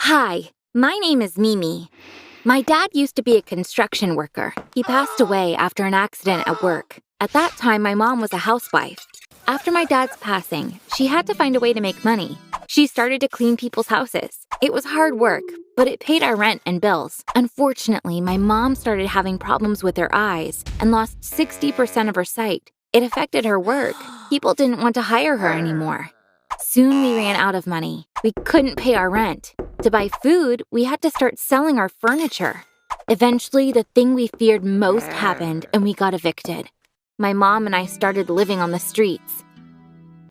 Hi, my name is Mimi. My dad used to be a construction worker. He passed away after an accident at work. At that time, my mom was a housewife. After my dad's passing, she had to find a way to make money. She started to clean people's houses. It was hard work, but it paid our rent and bills. Unfortunately, my mom started having problems with her eyes and lost 60% of her sight. It affected her work. People didn't want to hire her anymore. Soon we ran out of money. We couldn't pay our rent. To buy food, we had to start selling our furniture. Eventually, the thing we feared most happened and we got evicted. My mom and I started living on the streets.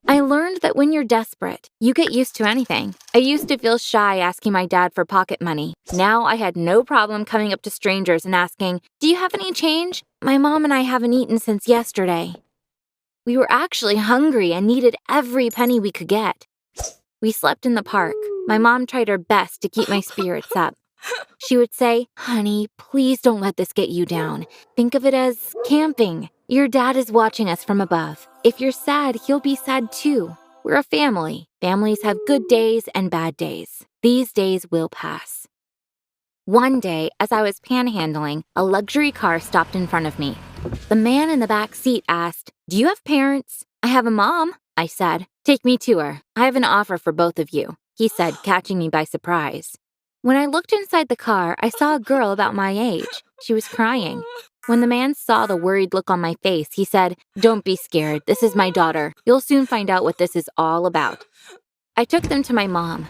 I learned that when you're desperate, you get used to anything. I used to feel shy asking my dad for pocket money. Now I had no problem coming up to strangers and asking, "Do you have any change? My mom and I haven't eaten since yesterday." We were actually hungry and needed every penny we could get. We slept in the park. My mom tried her best to keep my spirits up. She would say, "Honey, please don't let this get you down. Think of it as camping. Your dad is watching us from above. If you're sad, he'll be sad too. We're a family. Families have good days and bad days. These days will pass." One day, as I was panhandling, a luxury car stopped in front of me. The man in the back seat asked, "Do you have parents?" "I have a mom," I said. "Take me to her. I have an offer for both of you," he said, catching me by surprise. When I looked inside the car, I saw a girl about my age. She was crying. When the man saw the worried look on my face, he said, "Don't be scared. This is my daughter. You'll soon find out what this is all about." I took them to my mom.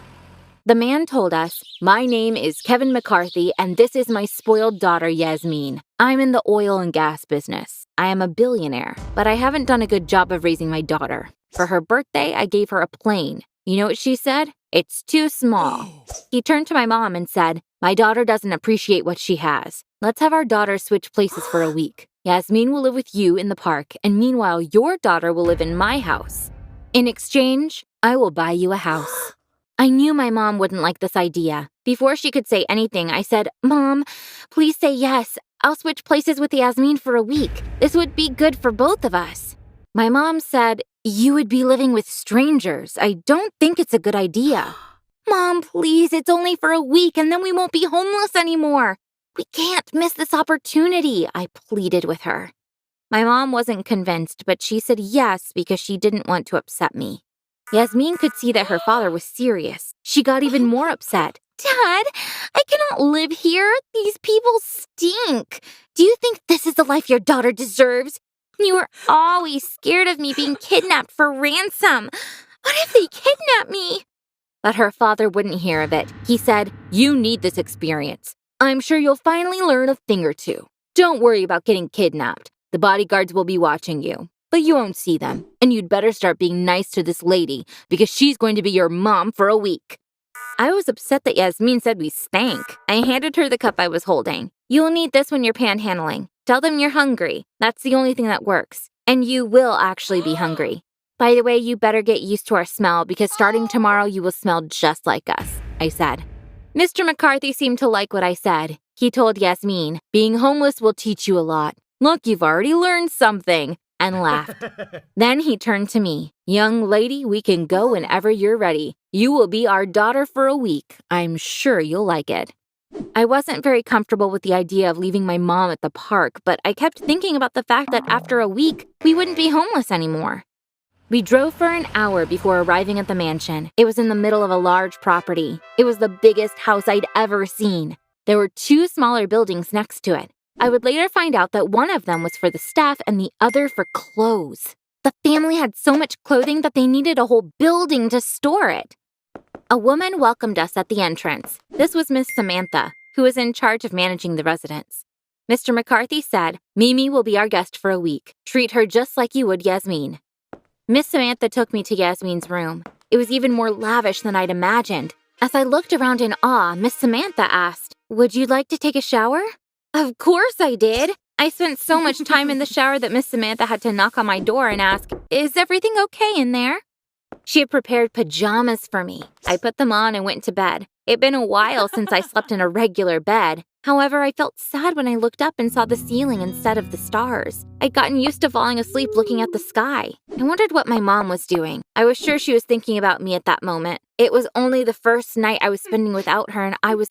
The man told us, "My name is Kevin McCarthy, and this is my spoiled daughter, Yasmin. I'm in the oil and gas business. I am a billionaire, but I haven't done a good job of raising my daughter. For her birthday, I gave her a plane. You know what she said? It's too small." He turned to my mom and said, "My daughter doesn't appreciate what she has. Let's have our daughter switch places for a week. Yasmin will live with you in the park, and meanwhile, your daughter will live in my house. In exchange, I will buy you a house." I knew my mom wouldn't like this idea. Before she could say anything, I said, "Mom, please say yes. I'll switch places with Yasmin for a week. This would be good for both of us." My mom said, "You would be living with strangers. I don't think it's a good idea." "Mom, please, it's only for a week and then we won't be homeless anymore. We can't miss this opportunity," I pleaded with her. My mom wasn't convinced, but she said yes because she didn't want to upset me. Yasmin could see that her father was serious. She got even more upset. "Dad, I cannot live here. These people stink. Do you think this is the life your daughter deserves? You were always scared of me being kidnapped for ransom. What if they kidnap me?" But her father wouldn't hear of it. He said, "You need this experience. I'm sure you'll finally learn a thing or two. Don't worry about getting kidnapped. The bodyguards will be watching you. But you won't see them, and you'd better start being nice to this lady because she's going to be your mom for a week." I was upset that Yasmin said we stank. I handed her the cup I was holding. "You'll need this when you're panhandling. Tell them you're hungry. That's the only thing that works. And you will actually be hungry. By the way, you better get used to our smell because starting tomorrow you will smell just like us," I said. Mr. McCarthy seemed to like what I said. He told Yasmin, "Being homeless will teach you a lot. Look, you've already learned something," and laughed. Then he turned to me. "Young lady, we can go whenever you're ready. You will be our daughter for a week. I'm sure you'll like it." I wasn't very comfortable with the idea of leaving my mom at the park, but I kept thinking about the fact that after a week, we wouldn't be homeless anymore. We drove for an hour before arriving at the mansion. It was in the middle of a large property. It was the biggest house I'd ever seen. There were 2 smaller buildings next to it. I would later find out that one of them was for the staff and the other for clothes. The family had so much clothing that they needed a whole building to store it. A woman welcomed us at the entrance. This was Miss Samantha, who was in charge of managing the residence. Mr. McCarthy said, "Mimi will be our guest for a week. Treat her just like you would Yasmin." Miss Samantha took me to Yasmin's room. It was even more lavish than I'd imagined. As I looked around in awe, Miss Samantha asked, "Would you like to take a shower?" Of course I did. I spent so much time in the shower that Miss Samantha had to knock on my door and ask, "Is everything okay in there?" She had prepared pajamas for me. I put them on and went to bed. It'd been a while since I slept in a regular bed. However, I felt sad when I looked up and saw the ceiling instead of the stars. I'd gotten used to falling asleep looking at the sky. I wondered what my mom was doing. I was sure she was thinking about me at that moment. It was only the first night I was spending without her, and I was